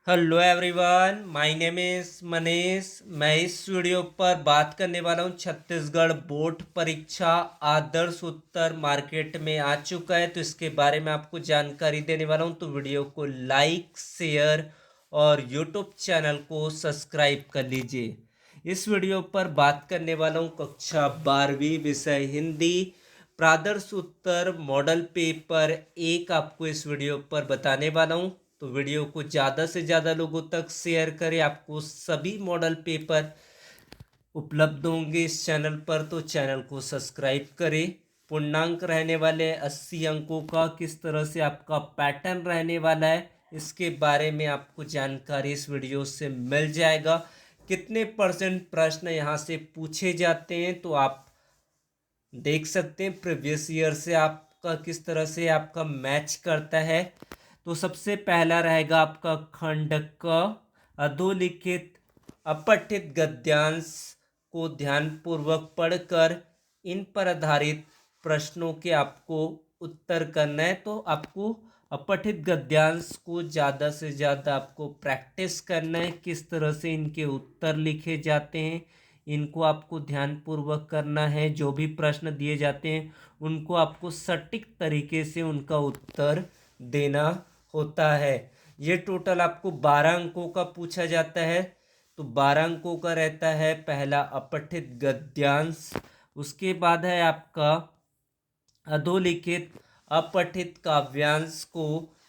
Hello everyone, my name is Manish. मैं इस video पर बात करने वाला हूँ छत्तीसगढ़ बोर्ड परीक्षा आदर्श उत्तर मार्केट में आ चुका है, तो इसके बारे में आपको जानकारी देने वाला हूँ। तो वीडियो को लाइक, शेयर और यूट्यूब चैनल को सब्सक्राइब कर लीजिए। इस वीडियो पर बात करने वाला हूँ कक्षा 12वीं विषय हिंदी प्रादर्श उत्तर मॉडल पेपर एक आपको इस वीडियो पर बताने वाला हूँ। तो वीडियो को ज़्यादा से ज़्यादा लोगों तक शेयर करें। आपको सभी मॉडल पेपर उपलब्ध होंगे इस चैनल पर, तो चैनल को सब्सक्राइब करें। पूर्णांक रहने वाले 80 अंकों का किस तरह से आपका पैटर्न रहने वाला है, इसके बारे में आपको जानकारी इस वीडियो से मिल जाएगा। कितने परसेंट प्रश्न यहाँ से पूछे जाते हैं तो आप देख सकते हैं। प्रीवियस ईयर से आपका किस तरह से आपका मैच करता है। तो सबसे पहला रहेगा आपका खंड क अधोलिखित अपठित गद्यांश को ध्यानपूर्वक पढ़कर इन पर आधारित प्रश्नों के आपको उत्तर करना है। तो आपको अपठित गद्यांश को ज़्यादा से ज़्यादा आपको प्रैक्टिस करना है, किस तरह से इनके उत्तर लिखे जाते हैं इनको आपको ध्यानपूर्वक करना है। जो भी प्रश्न दिए जाते हैं उनको आपको सटीक तरीके से उनका उत्तर देना होता है। ये टोटल आपको 12 अंकों का पूछा जाता है। तो 12 अंकों का रहता है पहला अपठित गद्यांश, उसके बाद है आपका अधोलिखित अपठित काव्यांश को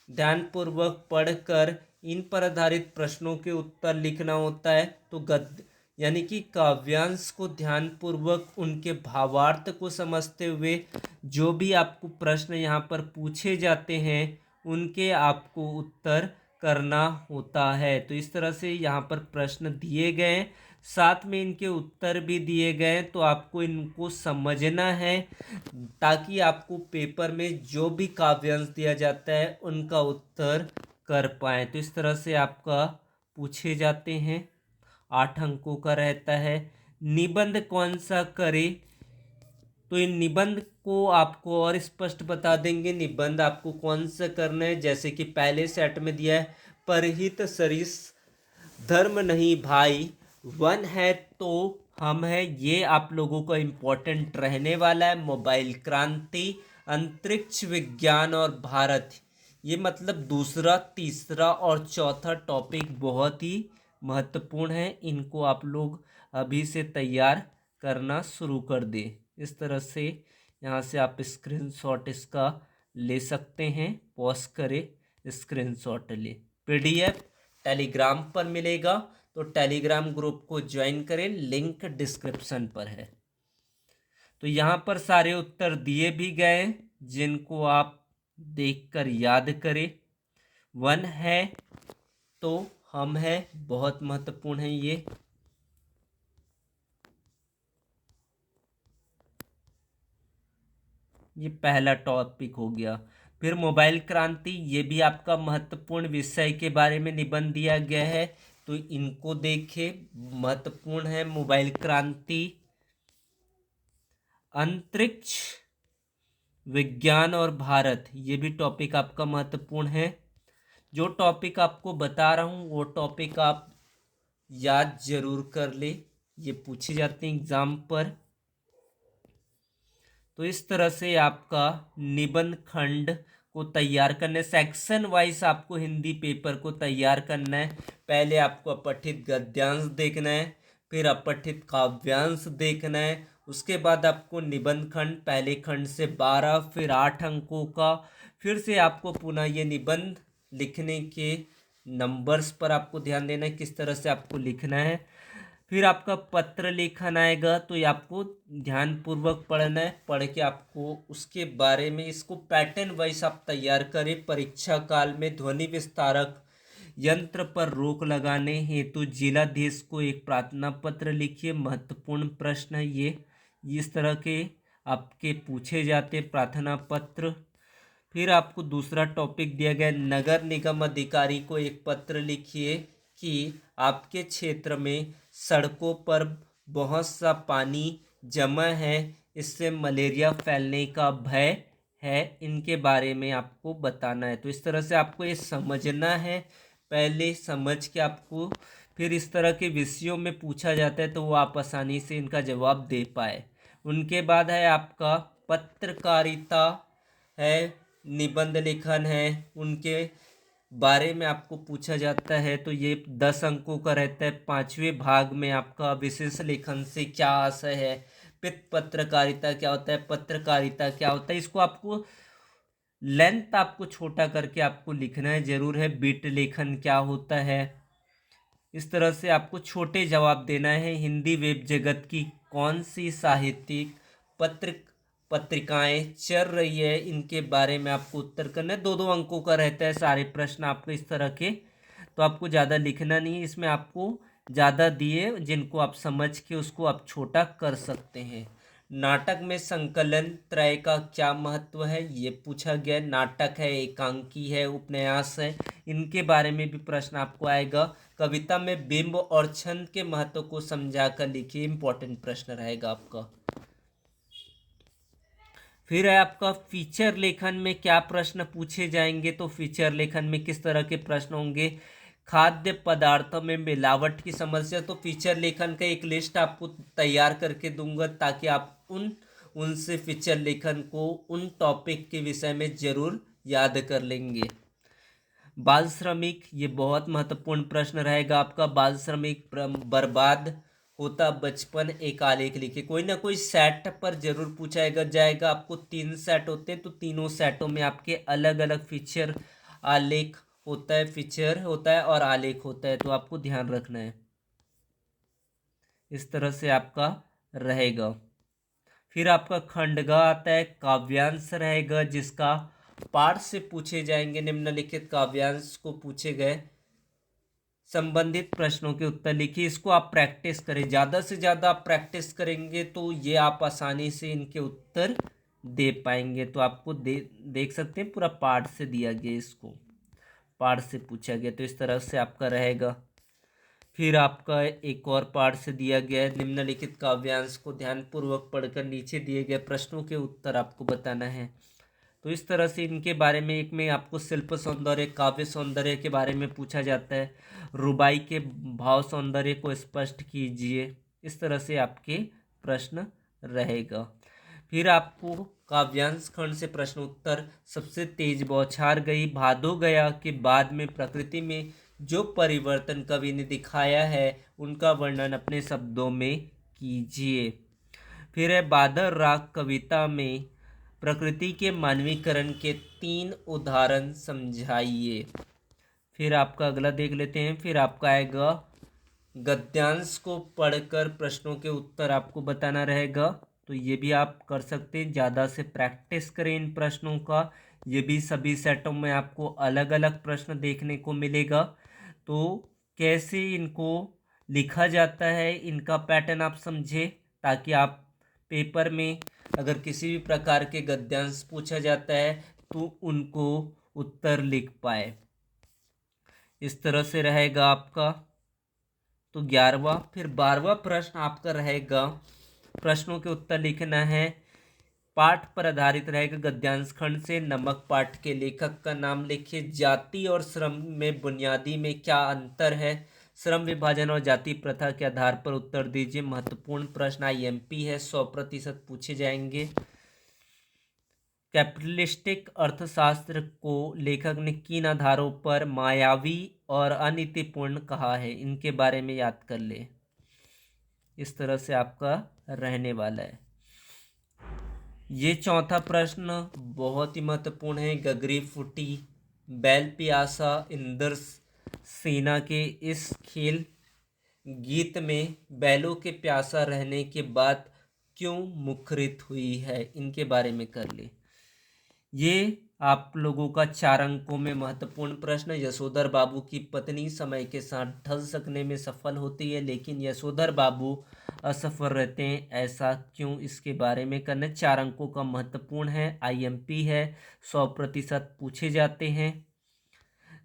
ध्यानपूर्वक पढ़कर इन पर आधारित प्रश्नों के उत्तर लिखना होता है। तो गद्य यानी कि काव्यांश को ध्यानपूर्वक उनके भावार्थ को समझते हुए जो भी आपको प्रश्न यहाँ पर पूछे जाते हैं उनके आपको उत्तर करना होता है। तो इस तरह से यहाँ पर प्रश्न दिए गए, साथ में इनके उत्तर भी दिए गए, तो आपको इनको समझना है ताकि आपको पेपर में जो भी काव्यांश दिया जाता है उनका उत्तर कर पाए। तो इस तरह से आपका पूछे जाते हैं। 8 अंकों का रहता है। निबंध कौन सा करे, तो इन निबंध को आपको और स्पष्ट बता देंगे। निबंध आपको कौन सा करना है, जैसे कि पहले सेट में दिया है परहित सरिस धर्म नहीं भाई, वन है तो हम है, ये आप लोगों को इम्पोर्टेंट रहने वाला है। मोबाइल क्रांति, अंतरिक्ष विज्ञान और भारत, ये मतलब दूसरा, तीसरा और चौथा टॉपिक बहुत ही महत्वपूर्ण है। इनको आप लोग अभी से तैयार करना शुरू कर दें। इस तरह से यहाँ से आप स्क्रीनशॉट इसका ले सकते हैं। पॉज करें, स्क्रीनशॉट ले। पीडीएफ टेलीग्राम पर मिलेगा, तो टेलीग्राम ग्रुप को ज्वाइन करें, लिंक डिस्क्रिप्शन पर है। तो यहाँ पर सारे उत्तर दिए भी गए जिनको आप देखकर याद करें। वन है तो हम है, बहुत महत्वपूर्ण है ये पहला टॉपिक हो गया। फिर मोबाइल क्रांति, ये भी आपका महत्वपूर्ण विषय के बारे में निबंध दिया गया है, तो इनको देखें, महत्वपूर्ण है मोबाइल क्रांति। अंतरिक्ष विज्ञान और भारत, ये भी टॉपिक आपका महत्वपूर्ण है। जो टॉपिक आपको बता रहा हूँ वो टॉपिक आप याद जरूर कर ले, ये पूछे जाते हैं एग्जाम पर। तो इस तरह से आपका निबंध खंड को तैयार करना है। सेक्शन वाइज आपको हिंदी पेपर को तैयार करना है। पहले आपको अपठित गद्यांश देखना है, फिर अपठित काव्यांश देखना है, उसके बाद आपको निबंध खंड, पहले खंड से 12 फिर 8 अंकों का, फिर से आपको पुनः ये निबंध लिखने के नंबर्स पर आपको ध्यान देना है, किस तरह से आपको लिखना है। फिर आपका पत्र लेखन आएगा, तो ये आपको ध्यानपूर्वक पढ़ना है। पढ़ के आपको उसके बारे में इसको पैटर्न वाइज आप तैयार करें। परीक्षा काल में ध्वनि विस्तारक यंत्र पर रोक लगाने हेतु जिलाधीश को एक प्रार्थना पत्र लिखिए। महत्वपूर्ण प्रश्न है ये, इस तरह के आपके पूछे जाते प्रार्थना पत्र। फिर आपको दूसरा टॉपिक दिया गया, नगर निगम अधिकारी को एक पत्र लिखिए कि आपके क्षेत्र में सड़कों पर बहुत सा पानी जमा है, इससे मलेरिया फैलने का भय है, इनके बारे में आपको बताना है। तो इस तरह से आपको ये समझना है पहले समझ के आपको फिर इस तरह के विषयों में पूछा जाता है तो वो आप आसानी से इनका जवाब दे पाए। उनके बाद है आपका पत्रकारिता है, निबंध लेखन है, उनके बारे में आपको पूछा जाता है तो ये 10 अंकों का रहता है। 5वें भाग में आपका विशेष लेखन से क्या आशय है, पित पत्रकारिता क्या होता है, पत्रकारिता क्या होता है, इसको आपको लेंथ आपको छोटा करके आपको लिखना है जरूर है। बिट लेखन क्या होता है, इस तरह से आपको छोटे जवाब देना है। हिंदी वेब जगत की कौन सी साहित्यिक पत्रिकाएं चल रही है, इनके बारे में आपको उत्तर करना है। 2-2 अंकों का रहता है सारे प्रश्न आपको इस तरह के, तो आपको ज़्यादा लिखना नहीं है इसमें। आपको ज़्यादा दिए जिनको आप समझ के उसको आप छोटा कर सकते हैं। नाटक में संकलन त्रय का क्या महत्व है, ये पूछा गया। नाटक है, एकांकी है, उपन्यास है, इनके बारे में भी प्रश्न आपको आएगा। कविता में बिंब और छंद के महत्व को समझाकर लिखिए, इंपॉर्टेंट प्रश्न रहेगा आपका। फिर है आपका फीचर लेखन में क्या प्रश्न पूछे जाएंगे, तो फीचर लेखन में किस तरह के प्रश्न होंगे। खाद्य पदार्थों में मिलावट की समस्या, तो फीचर लेखन का एक लिस्ट आपको तैयार करके दूंगा ताकि आप उनसे फीचर लेखन को उन टॉपिक के विषय में जरूर याद कर लेंगे। बाल श्रमिक, ये बहुत महत्वपूर्ण प्रश्न रहेगा आपका। बाल श्रमिक बर्बाद होता बचपन एक आलेख लिखे, कोई ना कोई सेट पर जरूर पूछा जाएगा। आपको 3 सेट होते हैं तो तीनों सेटों में आपके अलग अलग फीचर आलेख होता है, फीचर होता है और आलेख होता है, तो आपको ध्यान रखना है। इस तरह से आपका रहेगा। फिर आपका खंडगा आता है, काव्यांश रहेगा जिसका पाठ से पूछे जाएंगे। निम्नलिखित काव्यांश को पूछे गए संबंधित प्रश्नों के उत्तर लिखिए। इसको आप प्रैक्टिस करें, ज़्यादा से ज़्यादा आप प्रैक्टिस करेंगे तो ये आप आसानी से इनके उत्तर दे पाएंगे। तो आपको देख सकते हैं पूरा पाठ से दिया गया, इसको पाठ से पूछा गया, तो इस तरह से आपका रहेगा। फिर आपका एक और पाठ से दिया गया है, निम्नलिखित काव्यांश को ध्यानपूर्वक पढ़कर नीचे दिए गए प्रश्नों के उत्तर आपको बताना है। तो इस तरह से इनके बारे में एक में आपको शिल्प सौंदर्य, काव्य सौंदर्य के बारे में पूछा जाता है। रुबाई के भाव सौंदर्य को स्पष्ट कीजिए, इस तरह से आपके प्रश्न रहेगा। फिर आपको काव्यांश खंड से प्रश्न उत्तर, सबसे तेज बौछार गई, भादो गया के बाद में प्रकृति में जो परिवर्तन कवि ने दिखाया है उनका वर्णन अपने शब्दों में कीजिए। फिर है बादल राग कविता में प्रकृति के मानवीकरण के 3 उदाहरण समझाइए। फिर आपका अगला देख लेते हैं। फिर आपका आएगा गद्यांश को पढ़कर प्रश्नों के उत्तर आपको बताना रहेगा, तो ये भी आप कर सकते हैं। ज़्यादा से प्रैक्टिस करें इन प्रश्नों का, ये भी सभी सेटों में आपको अलग अलग प्रश्न देखने को मिलेगा। तो कैसे इनको लिखा जाता है, इनका पैटर्न आप समझे, ताकि आप पेपर में अगर किसी भी प्रकार के गद्यांश पूछा जाता है तो उनको उत्तर लिख पाए। इस तरह से रहेगा आपका तो 11वां। फिर 12वां प्रश्न आपका रहेगा, प्रश्नों के उत्तर लिखना है, पाठ पर आधारित रहेगा। गद्यांश खंड से नमक पाठ के लेखक का नाम लिखिए। जाति और श्रम में बुनियादी में क्या अंतर है, श्रम विभाजन और जाति प्रथा के आधार पर उत्तर दीजिए। महत्वपूर्ण प्रश्न आईएमपी है, 100% पूछे जाएंगे। कैपिटलिस्टिक अर्थशास्त्र को लेखक ने किन आधारों पर मायावी और अनीतिपूर्ण कहा है, इनके बारे में याद कर ले। इस तरह से आपका रहने वाला है। ये चौथा प्रश्न बहुत ही महत्वपूर्ण है। गगरी फुटी बैल पियासा इंद्र सेना के इस खेल गीत में बैलों के प्यासा रहने के बाद क्यों मुखरित हुई है, इनके बारे में कर ले। ये आप लोगों का 4 अंकों में महत्वपूर्ण प्रश्न। यशोधर बाबू की पत्नी समय के साथ ढल सकने में सफल होती है लेकिन यशोधर बाबू असफल रहते हैं, ऐसा क्यों, इसके बारे में करना। 4 अंकों का महत्वपूर्ण है, आईएमपी है, 100% पूछे जाते हैं।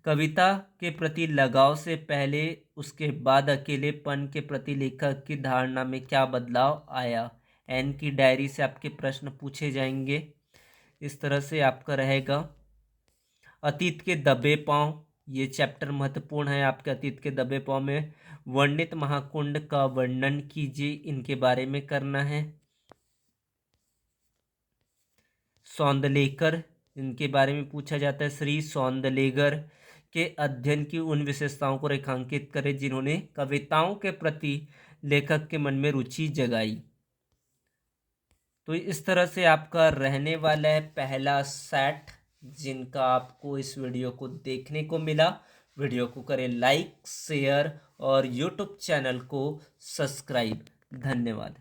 कविता के प्रति लगाव से पहले उसके बाद अकेलेपन के प्रति लेखक की धारणा में क्या बदलाव आया। एन की डायरी से आपके प्रश्न पूछे जाएंगे। इस तरह से आपका रहेगा। अतीत के दबे पांव ये चैप्टर महत्वपूर्ण है आपके अतीत के दबे पाँव में। वर्णित महाकुंड का वर्णन कीजिए, इनके बारे में करना है। सौंदलेकर, इनके बारे में पूछा जाता है। श्री सौंदलेगर के अध्ययन की उन विशेषताओं को रेखांकित करें जिन्होंने कविताओं के प्रति लेखक के मन में रुचि जगाई। तो इस तरह से आपका रहने वाला है पहला सेट, जिनका आपको इस वीडियो को देखने को मिला। वीडियो को करें लाइक, शेयर और यूट्यूब चैनल को सब्सक्राइब। धन्यवाद।